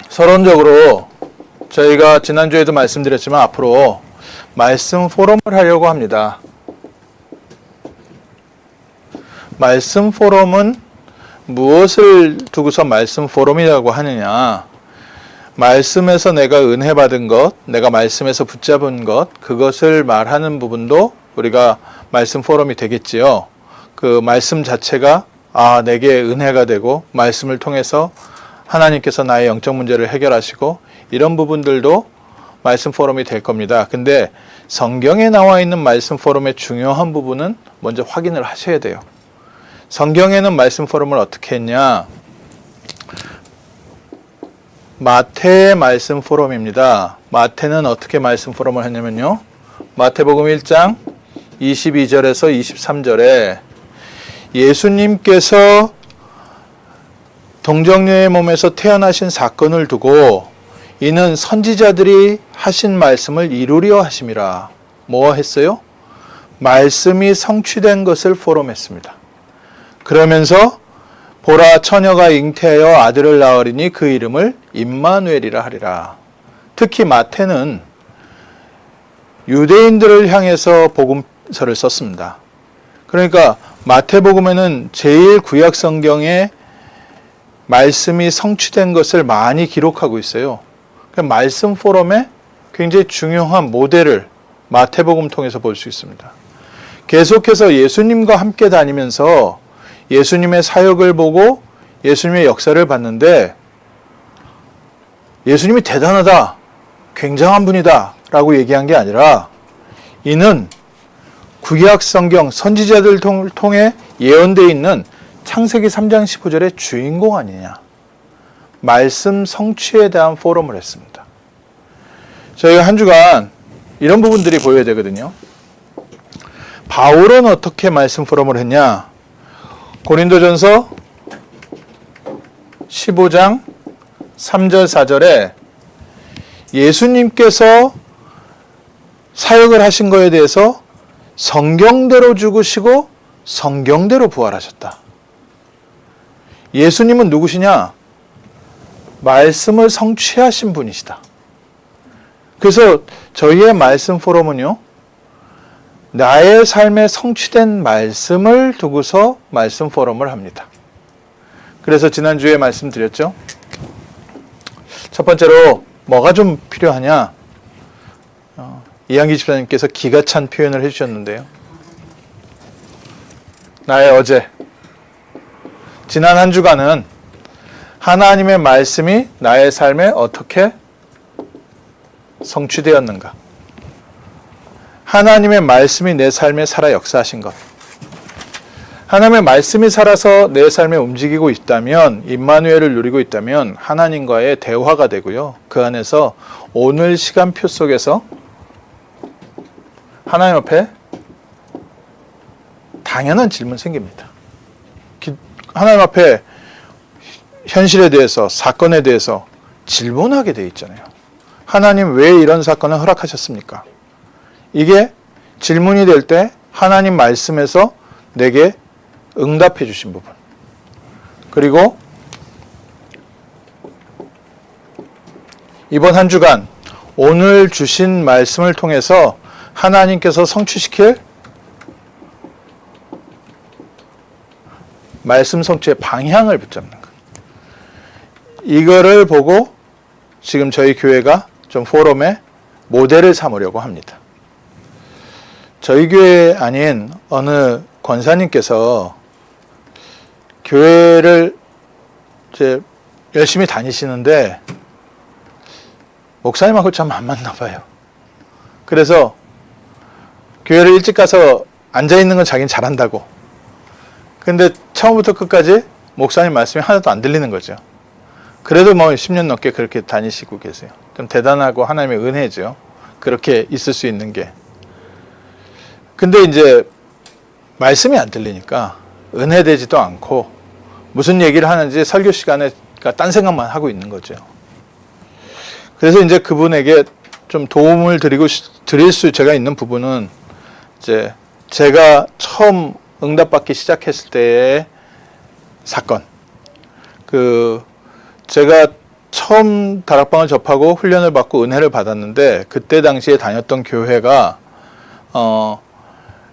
서론적으로 저희가 지난주에도 말씀드렸지만 앞으로 말씀 포럼을 하려고 합니다. 말씀 포럼은 무엇을 두고서 말씀 포럼이라고 하느냐? 말씀에서 내가 은혜 받은 것, 내가 말씀에서 붙잡은 것, 그것을 말하는 부분도 우리가 말씀 포럼이 되겠지요. 그 말씀 자체가 내게 은혜가 되고 말씀을 통해서 하나님께서 나의 영적 문제를 해결하시고 이런 부분들도 말씀 포럼이 될 겁니다. 근데 성경에 나와 있는 말씀 포럼의 중요한 부분은 먼저 확인을 하셔야 돼요. 성경에는 말씀 포럼을 어떻게 했냐? 마태의 말씀 포럼입니다. 마태는 어떻게 말씀 포럼을 했냐면요. 마태복음 1장 22절에서 23절에 예수님께서 동정녀의 몸에서 태어나신 사건을 두고 이는 선지자들이 하신 말씀을 이루려 하심이라. 뭐 했어요? 말씀이 성취된 것을 포럼했습니다. 그러면서 보라 처녀가 잉태하여 아들을 낳으리니 그 이름을 임마누엘이라 하리라. 특히 마태는 유대인들을 향해서 복음서를 썼습니다. 그러니까 마태복음에는 제일 구약 성경에 말씀이 성취된 것을 많이 기록하고 있어요. 말씀 포럼의 굉장히 중요한 모델을 마태복음 통해서 볼 수 있습니다. 계속해서 예수님과 함께 다니면서 예수님의 사역을 보고 예수님의 역사를 봤는데 예수님이 대단하다, 굉장한 분이다 라고 얘기한 게 아니라 이는 구약 성경 선지자들 통해 예언되어 있는 창세기 3장 15절의 주인공 아니냐. 말씀 성취에 대한 포럼을 했습니다. 저희가 한 주간 이런 부분들이 보여야 되거든요. 바울은 어떻게 말씀 포럼을 했냐? 고린도전서 15장 3절 4절에 예수님께서 사역을 하신 것에 대해서 성경대로 죽으시고 성경대로 부활하셨다. 예수님은 누구시냐? 말씀을 성취하신 분이시다. 그래서 저희의 말씀 포럼은요, 나의 삶에 성취된 말씀을 두고서 말씀 포럼을 합니다. 그래서 지난주에 말씀드렸죠. 첫 번째로 뭐가 좀 필요하냐? 이한기 집사님께서 기가 찬 표현을 해주셨는데요. 나의 어제, 지난 한 주간은 하나님의 말씀이 나의 삶에 어떻게 성취되었는가? 하나님의 말씀이 내 삶에 살아 역사하신 것. 하나님의 말씀이 살아서 내 삶에 움직이고 있다면, 임마누엘을 누리고 있다면 하나님과의 대화가 되고요. 그 안에서 오늘 시간표 속에서 하나님 앞에 당연한 질문 생깁니다. 하나님 앞에 현실에 대해서, 사건에 대해서 질문하게 되어 있잖아요. 하나님 왜 이런 사건을 허락하셨습니까? 이게 질문이 될 때 하나님 말씀에서 내게 응답해 주신 부분. 그리고 이번 한 주간 오늘 주신 말씀을 통해서 하나님께서 성취시킬 말씀 성취의 방향을 붙잡는 것. 이거를 보고 지금 저희 교회가 좀 포럼의 모델을 삼으려고 합니다. 저희 교회 아닌 어느 권사님께서 교회를 이제 열심히 다니시는데 목사님하고 참 안 맞나 봐요. 그래서 교회를 일찍 가서 앉아있는 건 자기는 잘한다고. 근데 처음부터 끝까지 목사님 말씀이 하나도 안 들리는 거죠. 그래도 뭐 10년 넘게 그렇게 다니시고 계세요. 좀 대단하고 하나님의 은혜죠. 그렇게 있을 수 있는 게. 근데 이제 말씀이 안 들리니까 은혜되지도 않고 무슨 얘기를 하는지 설교 시간에 딴 생각만 하고 있는 거죠. 그래서 이제 그분에게 좀 도움을 드릴 수 제가 있는 부분은 이제 제가 처음 응답받기 시작했을 때의 사건. 제가 처음 다락방을 접하고 훈련을 받고 은혜를 받았는데 그때 당시에 다녔던 교회가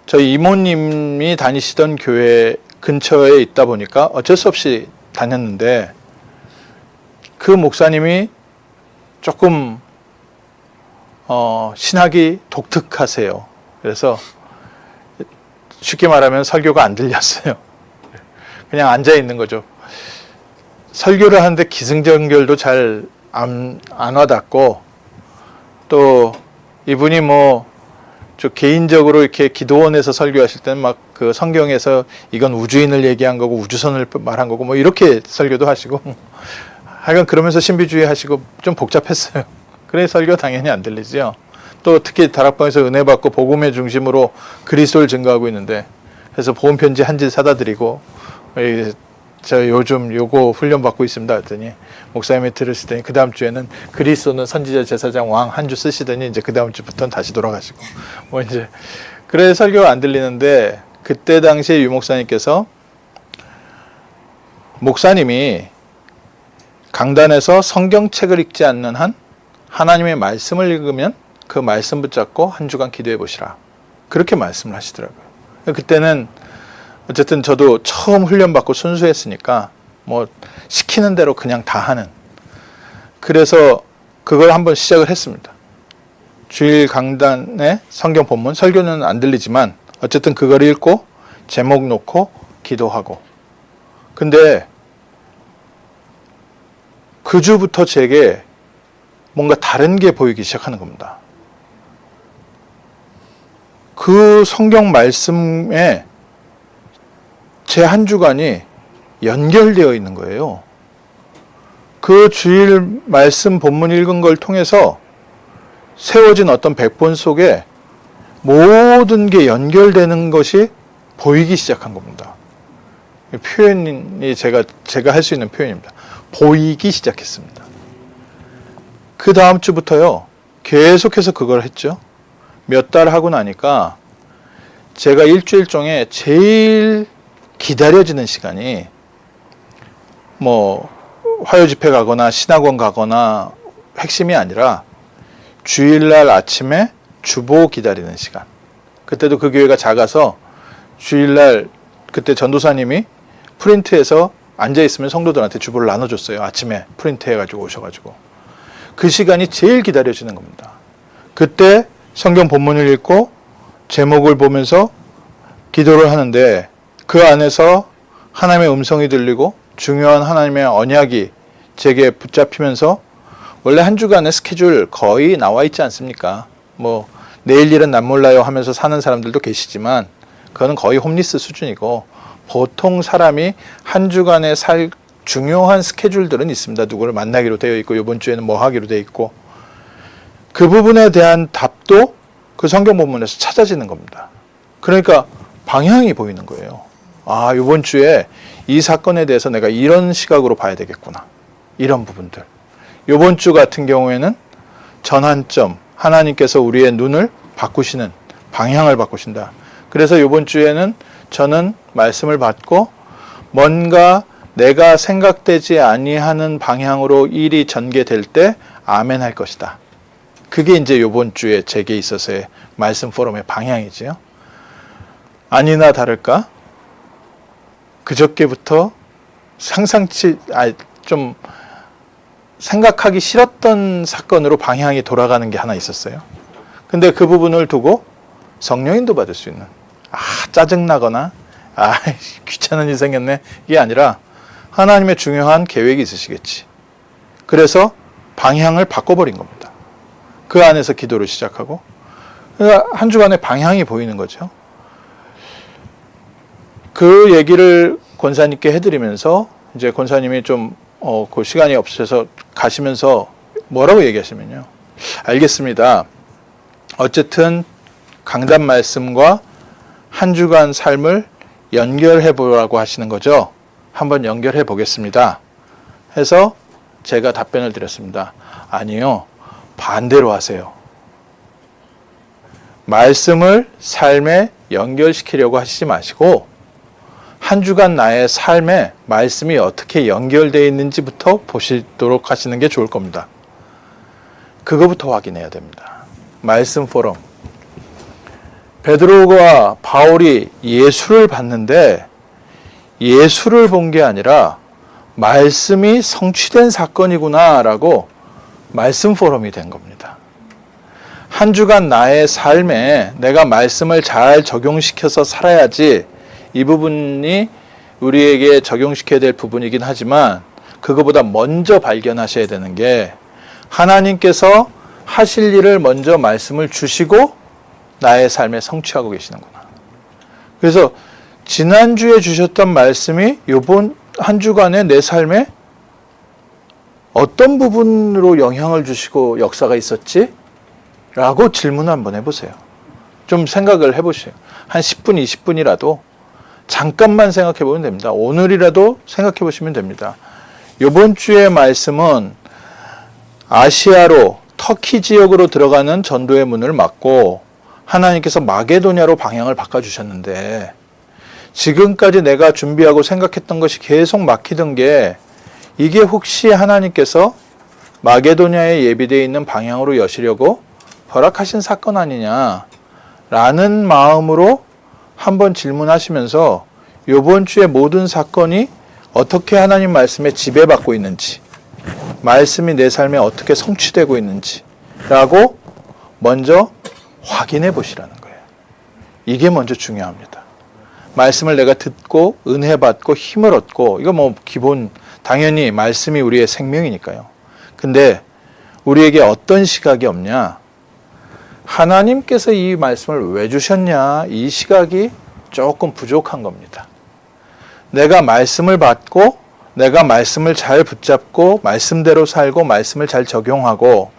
저희 이모님이 다니시던 교회 근처에 있다 보니까 어쩔 수 없이 다녔는데 그 목사님이 조금 신학이 독특하세요. 그래서 쉽게 말하면 설교가 안 들렸어요. 그냥 앉아 있는 거죠. 설교를 하는데 기승전결도 잘 안 와닿고, 또 이분이 저 개인적으로 이렇게 기도원에서 설교하실 때는 막 그 성경에서 이건 우주인을 얘기한 거고 우주선을 말한 거고 이렇게 설교도 하시고, 하여간 그러면서 신비주의 하시고 좀 복잡했어요. 그래 설교 당연히 안 들리죠. 또 특히 다락방에서 은혜 받고 복음의 중심으로 그리스도를 증거하고 있는데, 그래서 복음 편지 한 질 사다 드리고, 저 요즘 요거 훈련 받고 있습니다 했더니 목사님이 들으시더니 그 다음 주에는 그리스도는 선지자 제사장 왕 한 주 쓰시더니 이제 그 다음 주부터는 다시 돌아가시고 이제 그래 설교가 안 들리는데, 그때 당시에 유 목사님께서 목사님이 강단에서 성경책을 읽지 않는 한 하나님의 말씀을 읽으면 그 말씀 붙잡고 한 주간 기도해 보시라, 그렇게 말씀을 하시더라고요. 그때는 어쨌든 저도 처음 훈련받고 순수했으니까 시키는 대로 그냥 다 하는, 그래서 그걸 한번 시작을 했습니다. 주일 강단에 성경 본문, 설교는 안 들리지만 어쨌든 그걸 읽고 제목 놓고 기도하고. 근데 그 주부터 제게 뭔가 다른 게 보이기 시작하는 겁니다. 그 성경 말씀에 제 한 주간이 연결되어 있는 거예요. 그 주일 말씀 본문 읽은 걸 통해서 세워진 어떤 백본 속에 모든 게 연결되는 것이 보이기 시작한 겁니다. 표현이 제가 할 수 있는 표현입니다. 보이기 시작했습니다. 그 다음 주부터요, 계속해서 그걸 했죠. 몇 달 하고 나니까 제가 일주일 중에 제일 기다려지는 시간이 화요 집회 가거나 신학원 가거나 핵심이 아니라 주일날 아침에 주보 기다리는 시간. 그때도 그 교회가 작아서 주일날 그때 전도사님이 프린트해서 앉아있으면 성도들한테 주보를 나눠줬어요. 아침에 프린트해가지고 오셔가지고. 그 시간이 제일 기다려지는 겁니다. 그때 성경 본문을 읽고 제목을 보면서 기도를 하는데, 그 안에서 하나님의 음성이 들리고 중요한 하나님의 언약이 제게 붙잡히면서, 원래 한 주간의 스케줄 거의 나와 있지 않습니까? 내일 일은 난 몰라요 하면서 사는 사람들도 계시지만 그거는 거의 홈리스 수준이고, 보통 사람이 한 주간에 살 중요한 스케줄들은 있습니다. 누구를 만나기로 되어 있고 이번 주에는 뭐 하기로 되어 있고, 그 부분에 대한 답도 그 성경 본문에서 찾아지는 겁니다. 그러니까 방향이 보이는 거예요. 아, 이번 주에 이 사건에 대해서 내가 이런 시각으로 봐야 되겠구나. 이런 부분들. 이번 주 같은 경우에는 전환점, 하나님께서 우리의 눈을 바꾸시는, 방향을 바꾸신다. 그래서 이번 주에는 저는 말씀을 받고 뭔가 내가 생각되지 아니하는 방향으로 일이 전개될 때 아멘 할 것이다. 그게 이제 이번 주에 제게 있어서의 말씀 포럼의 방향이지요. 아니나 다를까 그저께부터 좀 생각하기 싫었던 사건으로 방향이 돌아가는 게 하나 있었어요. 근데 그 부분을 두고 성령인도 받을 수 있는, 짜증나거나 귀찮은 일 생겼네, 이게 아니라 하나님의 중요한 계획이 있으시겠지. 그래서 방향을 바꿔버린 겁니다. 그 안에서 기도를 시작하고, 그러니까 한 주간의 방향이 보이는 거죠. 그 얘기를 권사님께 해드리면서 이제 권사님이 좀 그 시간이 없으셔서 가시면서 뭐라고 얘기하시면요, 알겠습니다. 어쨌든 강단 말씀과 한 주간 삶을 연결해 보라고 하시는 거죠. 한번 연결해 보겠습니다. 해서 제가 답변을 드렸습니다. 아니요, 반대로 하세요. 말씀을 삶에 연결시키려고 하시지 마시고 한 주간 나의 삶에 말씀이 어떻게 연결되어 있는지부터 보시도록 하시는 게 좋을 겁니다. 그거부터 확인해야 됩니다. 말씀 포럼. 베드로와 바울이 예수를 봤는데 예수를 본 게 아니라 말씀이 성취된 사건이구나라고 말씀 포럼이 된 겁니다. 한 주간 나의 삶에 내가 말씀을 잘 적용시켜서 살아야지, 이 부분이 우리에게 적용시켜야 될 부분이긴 하지만 그거보다 먼저 발견하셔야 되는 게 하나님께서 하실 일을 먼저 말씀을 주시고 나의 삶에 성취하고 계시는구나. 그래서 지난주에 주셨던 말씀이 이번 한 주간의 내 삶에 어떤 부분으로 영향을 주시고 역사가 있었지? 라고 질문 한번 해보세요. 좀 생각을 해보세요. 한 10분, 20분이라도 잠깐만 생각해 보면 됩니다. 오늘이라도 생각해 보시면 됩니다. 이번 주의 말씀은 아시아로, 터키 지역으로 들어가는 전도의 문을 막고 하나님께서 마게도냐로 방향을 바꿔주셨는데, 지금까지 내가 준비하고 생각했던 것이 계속 막히던 게, 이게 혹시 하나님께서 마게도냐에 예비되어 있는 방향으로 여시려고 허락하신 사건 아니냐라는 마음으로 한번 질문하시면서 이번 주의 모든 사건이 어떻게 하나님 말씀에 지배받고 있는지, 말씀이 내 삶에 어떻게 성취되고 있는지 라고 먼저 확인해 보시라는 거예요. 이게 먼저 중요합니다. 말씀을 내가 듣고 은혜 받고 힘을 얻고, 이거 뭐 기본, 당연히 말씀이 우리의 생명이니까요. 근데 우리에게 어떤 시각이 없냐? 하나님께서 이 말씀을 왜 주셨냐? 이 시각이 조금 부족한 겁니다. 내가 말씀을 받고 내가 말씀을 잘 붙잡고 말씀대로 살고 말씀을 잘 적용하고,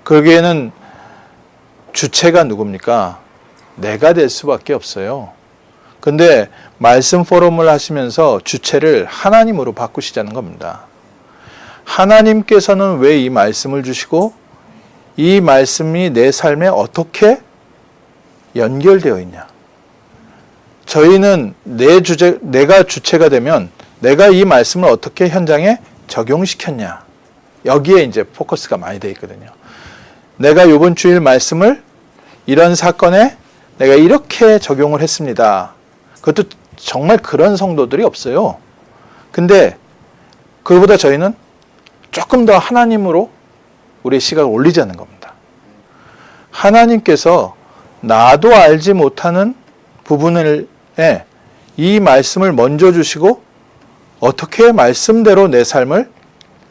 거기에는 주체가 누굽니까? 내가 될 수밖에 없어요. 근데 말씀 포럼을 하시면서 주체를 하나님으로 바꾸시자는 겁니다. 하나님께서는 왜 이 말씀을 주시고 이 말씀이 내 삶에 어떻게 연결되어 있냐? 저희는 내가 주체가 되면 내가 이 말씀을 어떻게 현장에 적용시켰냐? 여기에 이제 포커스가 많이 되어 있거든요. 내가 이번 주일 말씀을 이런 사건에 내가 이렇게 적용을 했습니다. 그것도 정말 그런 성도들이 없어요. 근데 그보다 저희는 조금 더 하나님으로 우리의 시각을 올리자는 겁니다. 하나님께서 나도 알지 못하는 부분에 이 말씀을 먼저 주시고 어떻게 말씀대로 내 삶을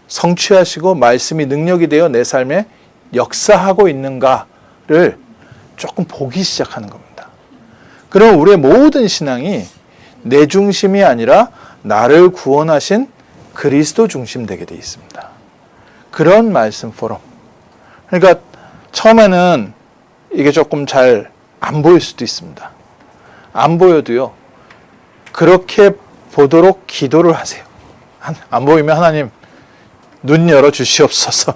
성취하시고 말씀이 능력이 되어 내 삶에 역사하고 있는가를 조금 보기 시작하는 겁니다. 그럼 우리의 모든 신앙이 내 중심이 아니라 나를 구원하신 그리스도 중심 되게 되어 있습니다. 그런 말씀 포럼. 그러니까 처음에는 이게 조금 잘 안 보일 수도 있습니다. 안 보여도요, 그렇게 보도록 기도를 하세요. 안 보이면 하나님 눈 열어 주시옵소서.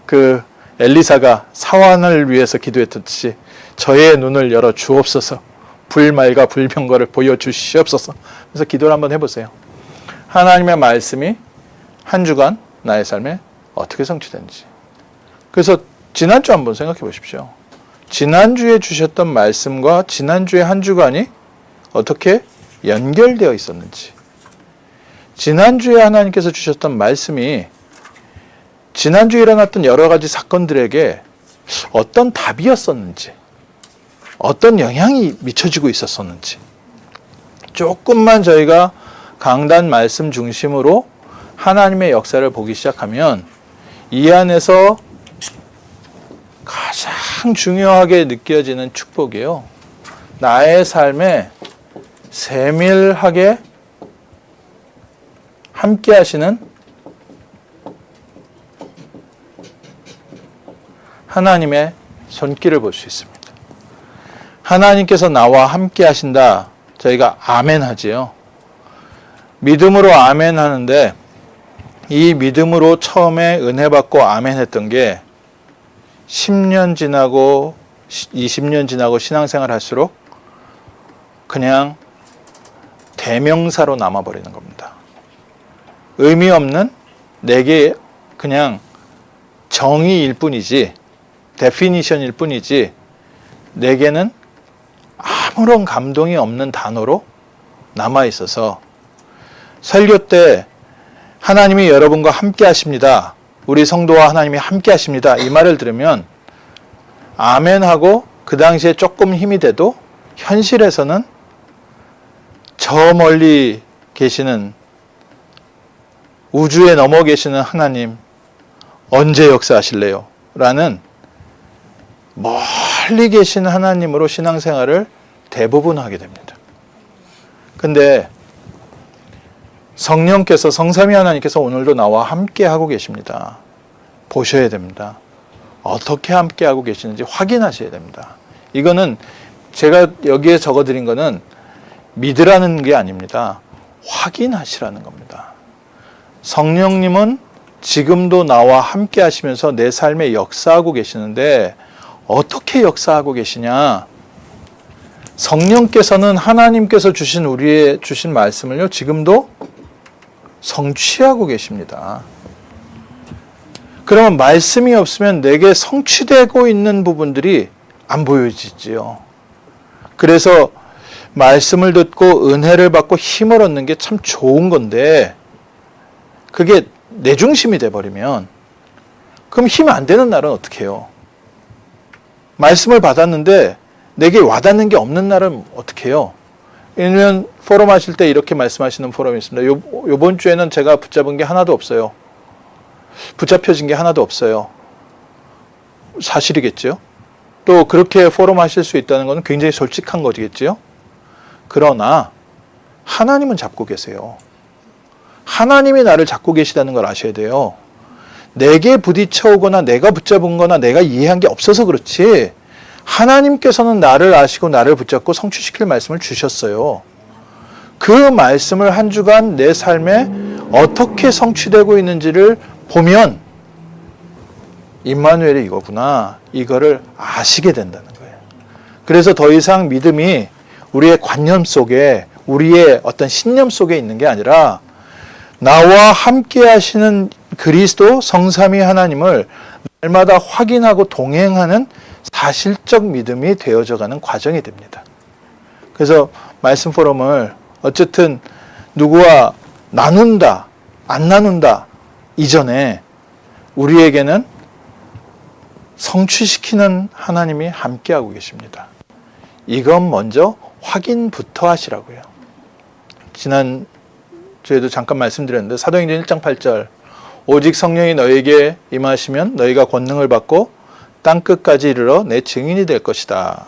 그 엘리사가 사환을 위해서 기도했듯이 저의 눈을 열어 주옵소서. 불말과 불병거를 보여주시옵소서. 그래서 기도를 한번 해보세요. 하나님의 말씀이 한 주간 나의 삶에 어떻게 성취된지. 그래서 지난주 한번 생각해 보십시오. 지난주에 주셨던 말씀과 지난주의 한 주간이 어떻게 연결되어 있었는지. 지난주에 하나님께서 주셨던 말씀이 지난주에 일어났던 여러 가지 사건들에게 어떤 답이었었는지, 어떤 영향이 미쳐지고 있었었는지, 조금만 저희가 강단 말씀 중심으로 하나님의 역사를 보기 시작하면 이 안에서 가장 중요하게 느껴지는 축복이에요. 나의 삶에 세밀하게 함께 하시는 하나님의 손길을 볼 수 있습니다. 하나님께서 나와 함께 하신다. 저희가 아멘 하지요. 믿음으로 아멘 하는데, 이 믿음으로 처음에 은혜 받고 아멘 했던 게 10년 지나고 20년 지나고 신앙생활 할수록 그냥 대명사로 남아버리는 겁니다. 의미 없는 내게 그냥 정의일 뿐이지, 데피니션일 뿐이지, 내게는 아무런 감동이 없는 단어로 남아있어서, 설교 때 하나님이 여러분과 함께 하십니다, 우리 성도와 하나님이 함께 하십니다, 이 말을 들으면 아멘하고 그 당시에 조금 힘이 돼도 현실에서는 저 멀리 계시는, 우주에 넘어 계시는 하나님 언제 역사하실래요? 라는 멀리 계신 하나님으로 신앙생활을 대부분 하게 됩니다. 근데 성령께서, 성삼위 하나님께서 오늘도 나와 함께 하고 계십니다. 보셔야 됩니다. 어떻게 함께 하고 계시는지 확인하셔야 됩니다. 이거는 제가 여기에 적어드린 거는 믿으라는 게 아닙니다. 확인하시라는 겁니다. 성령님은 지금도 나와 함께 하시면서 내 삶에 역사하고 계시는데 어떻게 역사하고 계시냐? 성령께서는 하나님께서 주신 말씀을요, 지금도 성취하고 계십니다. 그러면 말씀이 없으면 내게 성취되고 있는 부분들이 안 보여지지요. 그래서 말씀을 듣고 은혜를 받고 힘을 얻는 게 참 좋은 건데, 그게 내 중심이 돼버리면 그럼 힘 안 되는 날은 어떻게 해요? 말씀을 받았는데 내게 와닿는 게 없는 날은 어떻게 해요? 왜냐면 포럼 하실 때 이렇게 말씀하시는 포럼이 있습니다. 요번 주에는 제가 붙잡은 게 하나도 없어요. 붙잡혀진 게 하나도 없어요. 사실이겠죠? 또 그렇게 포럼 하실 수 있다는 것은 굉장히 솔직한 거겠죠? 그러나 하나님은 잡고 계세요. 하나님이 나를 잡고 계시다는 걸 아셔야 돼요. 내게 부딪혀오거나 내가 붙잡은 거나 내가 이해한 게 없어서 그렇지, 하나님께서는 나를 아시고 나를 붙잡고 성취시킬 말씀을 주셨어요. 그 말씀을 한 주간 내 삶에 어떻게 성취되고 있는지를 보면 임마누엘이 이거구나, 이거를 아시게 된다는 거예요. 그래서 더 이상 믿음이 우리의 관념 속에, 우리의 어떤 신념 속에 있는 게 아니라 나와 함께 하시는 그리스도 성삼위 하나님을 날마다 확인하고 동행하는 사실적 믿음이 되어져가는 과정이 됩니다. 그래서 말씀 포럼을 어쨌든 누구와 나눈다, 안 나눈다 이전에 우리에게는 성취시키는 하나님이 함께하고 계십니다. 이건 먼저 확인부터 하시라고요. 지난 주에도 잠깐 말씀드렸는데 사도행전 1장 8절, 오직 성령이 너에게 임하시면 너희가 권능을 받고 땅끝까지 이르러 내 증인이 될 것이다.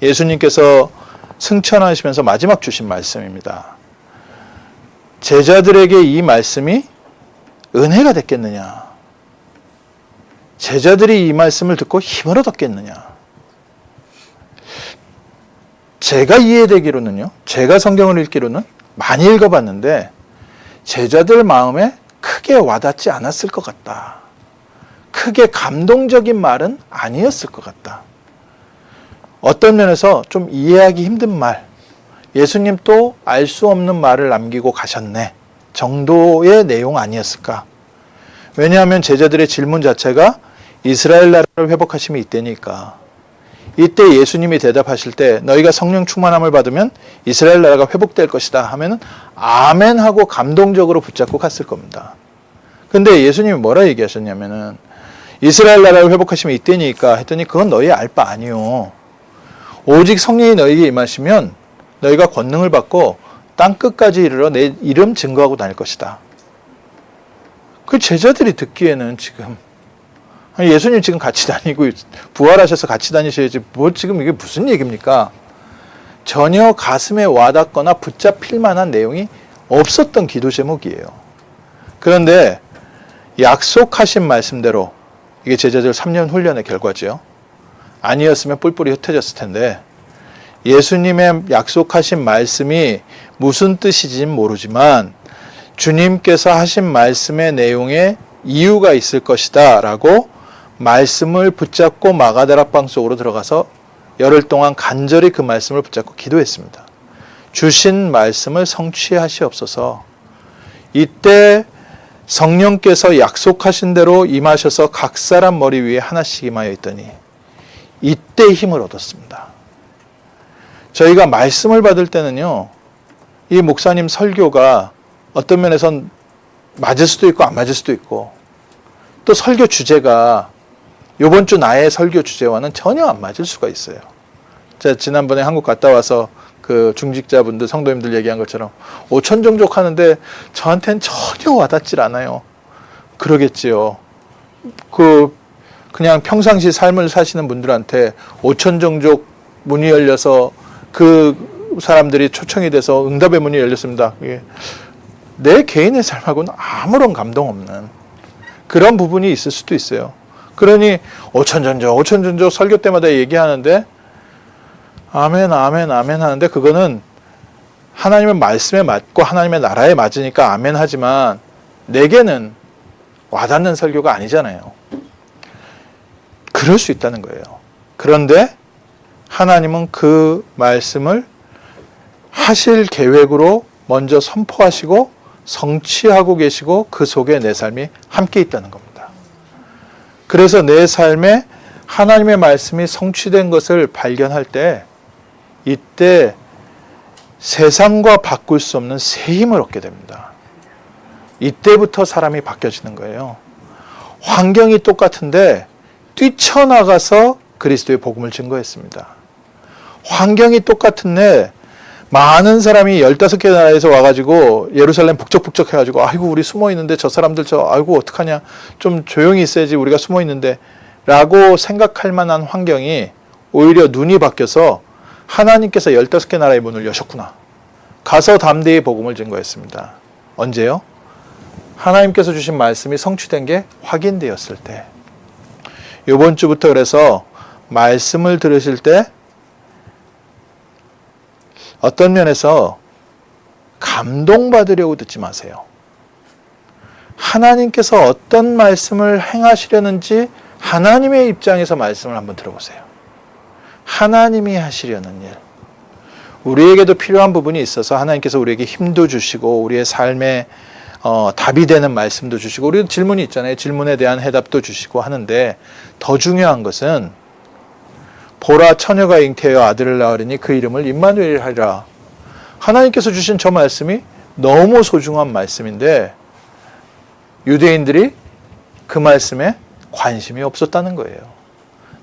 예수님께서 승천하시면서 마지막 주신 말씀입니다. 제자들에게 이 말씀이 은혜가 됐겠느냐? 제자들이 이 말씀을 듣고 힘을 얻었겠느냐? 제가 이해되기로는요, 제가 성경을 읽기로는 많이 읽어봤는데 제자들 마음에 크게 와닿지 않았을 것 같다. 크게 감동적인 말은 아니었을 것 같다. 어떤 면에서 좀 이해하기 힘든 말, 예수님 또 알 수 없는 말을 남기고 가셨네 정도의 내용 아니었을까? 왜냐하면 제자들의 질문 자체가 이스라엘 나라를 회복하심이 이때니까. 이때 예수님이 대답하실 때 너희가 성령 충만함을 받으면 이스라엘 나라가 회복될 것이다 하면은 아멘 하고 감동적으로 붙잡고 갔을 겁니다. 근데 예수님이 뭐라 얘기하셨냐면은 이스라엘 나라를 회복하시면 이때니까 했더니 그건 너희 알 바 아니요. 오직 성령이 너희에게 임하시면 너희가 권능을 받고 땅끝까지 이르러 내 이름 증거하고 다닐 것이다. 그 제자들이 듣기에는 지금 예수님 지금 같이 다니고 부활하셔서 같이 다니셔야지 뭐 지금 이게 무슨 얘기입니까? 전혀 가슴에 와닿거나 붙잡힐 만한 내용이 없었던 기도 제목이에요. 그런데 약속하신 말씀대로 이게 제자들 3년 훈련의 결과죠. 아니었으면 뿔뿔이 흩어졌을 텐데 예수님의 약속하신 말씀이 무슨 뜻인지는 모르지만 주님께서 하신 말씀의 내용에 이유가 있을 것이다 라고 말씀을 붙잡고 마가다락방 속으로 들어가서 열흘 동안 간절히 그 말씀을 붙잡고 기도했습니다. 주신 말씀을 성취하시옵소서. 이때 성령께서 약속하신 대로 임하셔서 각 사람 머리 위에 하나씩 임하여 있더니 이때 힘을 얻었습니다. 저희가 말씀을 받을 때는요, 이 목사님 설교가 어떤 면에선 맞을 수도 있고 안 맞을 수도 있고, 또 설교 주제가 이번 주 나의 설교 주제와는 전혀 안 맞을 수가 있어요. 제가 지난번에 한국 갔다 와서 그 중직자분들, 성도님들 얘기한 것처럼 오천종족 하는데 저한테는 전혀 와닿질 않아요. 그러겠지요. 그냥 평상시 삶을 사시는 분들한테 오천종족 문이 열려서 그 사람들이 초청이 돼서 응답의 문이 열렸습니다. 내 개인의 삶하고는 아무런 감동 없는 그런 부분이 있을 수도 있어요. 그러니 오천전적 설교 때마다 얘기하는데 아멘 아멘 아멘 하는데 그거는 하나님의 말씀에 맞고 하나님의 나라에 맞으니까 아멘 하지만 내게는 와닿는 설교가 아니잖아요. 그럴 수 있다는 거예요. 그런데 하나님은 그 말씀을 하실 계획으로 먼저 선포하시고 성취하고 계시고 그 속에 내 삶이 함께 있다는 겁니다. 그래서 내 삶에 하나님의 말씀이 성취된 것을 발견할 때 이때 세상과 바꿀 수 없는 새 힘을 얻게 됩니다. 이때부터 사람이 바뀌어지는 거예요. 환경이 똑같은데 뛰쳐나가서 그리스도의 복음을 증거했습니다. 환경이 똑같은데 많은 사람이 15개 나라에서 와가지고 예루살렘 북적북적 해가지고 아이고 우리 숨어있는데 저 사람들 아이고 어떡하냐 좀 조용히 있어야지 우리가 숨어있는데 라고 생각할 만한 환경이 오히려 눈이 바뀌어서 하나님께서 15개 나라의 문을 여셨구나. 가서 담대히 복음을 증거했습니다. 언제요? 하나님께서 주신 말씀이 성취된 게 확인되었을 때. 이번 주부터 그래서 말씀을 들으실 때 어떤 면에서 감동받으려고 듣지 마세요. 하나님께서 어떤 말씀을 행하시려는지 하나님의 입장에서 말씀을 한번 들어보세요. 하나님이 하시려는 일. 우리에게도 필요한 부분이 있어서 하나님께서 우리에게 힘도 주시고 우리의 삶에 답이 되는 말씀도 주시고 우리도 질문이 있잖아요. 질문에 대한 해답도 주시고 하는데 더 중요한 것은 보라 처녀가 잉태하여 아들을 낳으리니 그 이름을 임마누엘 하리라. 하나님께서 주신 저 말씀이 너무 소중한 말씀인데 유대인들이 그 말씀에 관심이 없었다는 거예요.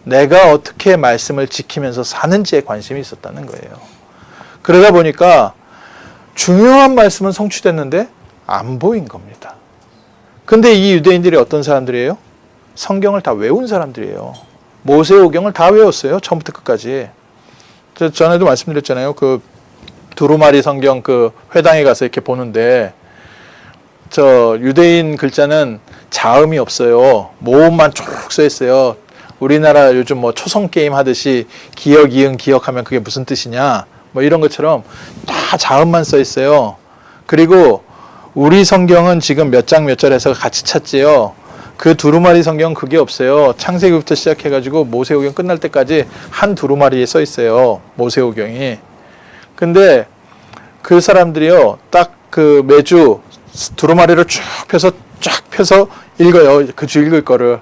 내가 어떻게 말씀을 지키면서 사는지에 관심이 있었다는 거예요. 그러다 보니까 중요한 말씀은 성취됐는데 안 보인 겁니다. 근데 이 유대인들이 어떤 사람들이에요? 성경을 다 외운 사람들이에요. 모세오경을 다 외웠어요. 처음부터 끝까지. 전에도 말씀드렸잖아요. 그 두루마리 성경 그 회당에 가서 이렇게 보는데 저 유대인 글자는 자음이 없어요. 모음만 쭉 써 있어요. 우리나라 요즘 뭐 초성 게임 하듯이 기억, 이응, 기억하면 그게 무슨 뜻이냐 뭐 이런 것처럼 다 자음만 써 있어요. 그리고 우리 성경은 지금 몇 장 몇 절에서 같이 찾지요. 그 두루마리 성경은 그게 없어요. 창세기부터 시작해가지고 모세오경 끝날 때까지 한 두루마리에 써 있어요. 모세오경이. 근데 그 사람들이요, 딱 그 매주 두루마리를 쭉 펴서 읽어요. 그 주 읽을 거를.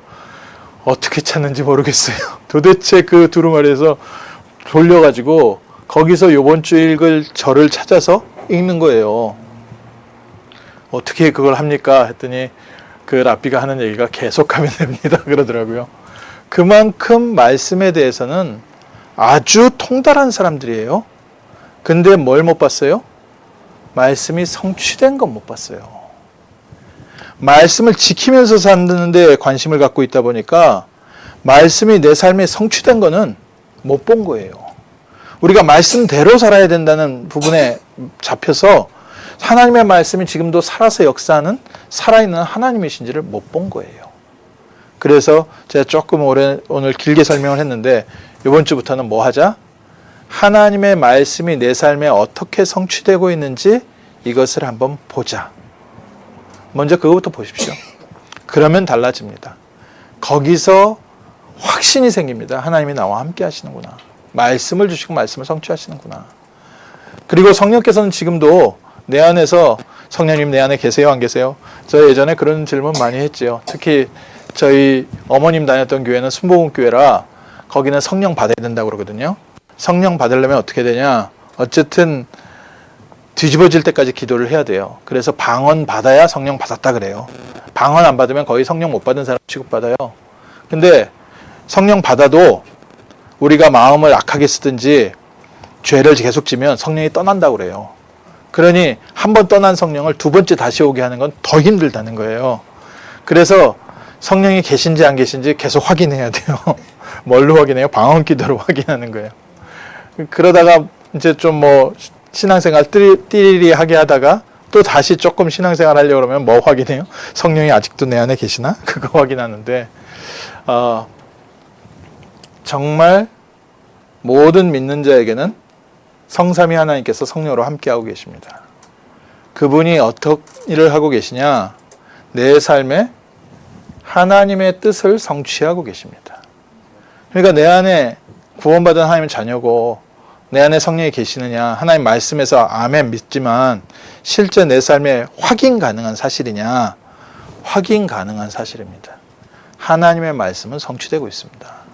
어떻게 찾는지 모르겠어요. 도대체 그 두루마리에서 돌려가지고 거기서 요번 주 읽을 절을 찾아서 읽는 거예요. 어떻게 그걸 합니까? 했더니 그 랍비가 하는 얘기가 계속하면 됩니다. 그러더라고요. 그만큼 말씀에 대해서는 아주 통달한 사람들이에요. 근데 뭘 못 봤어요? 말씀이 성취된 건 못 봤어요. 말씀을 지키면서 사는데 관심을 갖고 있다 보니까 말씀이 내 삶에 성취된 거는 못 본 거예요. 우리가 말씀대로 살아야 된다는 부분에 잡혀서 하나님의 말씀이 지금도 살아서 역사하는 살아있는 하나님이신지를 못 본 거예요. 그래서 제가 조금 오늘 길게 설명을 했는데 이번 주부터는 뭐 하자? 하나님의 말씀이 내 삶에 어떻게 성취되고 있는지 이것을 한번 보자. 먼저 그거부터 보십시오. 그러면 달라집니다. 거기서 확신이 생깁니다. 하나님이 나와 함께 하시는구나. 말씀을 주시고 말씀을 성취하시는구나. 그리고 성령께서는 지금도 내 안에서 성령님 내 안에 계세요, 안 계세요? 저 예전에 그런 질문 많이 했지요. 특히 저희 어머님 다녔던 교회는 순복음교회라 거기는 성령 받아야 된다고 그러거든요. 성령 받으려면 어떻게 되냐? 어쨌든 뒤집어질 때까지 기도를 해야 돼요. 그래서 방언 받아야 성령 받았다 그래요. 방언 안 받으면 거의 성령 못 받은 사람 취급받아요. 근데 성령 받아도 우리가 마음을 악하게 쓰든지 죄를 계속 지면 성령이 떠난다고 그래요. 그러니 한 번 떠난 성령을 두 번째 다시 오게 하는 건 더 힘들다는 거예요. 그래서 성령이 계신지 안 계신지 계속 확인해야 돼요. 뭘로 확인해요? 방언 기도로 확인하는 거예요. 그러다가 이제 좀 뭐 신앙생활 띠리리 하게 하다가 또 다시 조금 신앙생활 하려고 그러면 뭐 확인해요? 성령이 아직도 내 안에 계시나? 그거 확인하는데 정말 모든 믿는 자에게는 성삼위 하나님께서 성령으로 함께하고 계십니다. 그분이 어떤 일을 하고 계시냐? 내 삶에 하나님의 뜻을 성취하고 계십니다. 그러니까 내 안에 구원받은 하나님의 자녀고 내 안에 성령이 계시느냐? 하나님 말씀에서 아멘 믿지만 실제 내 삶에 확인 가능한 사실이냐? 확인 가능한 사실입니다. 하나님의 말씀은 성취되고 있습니다.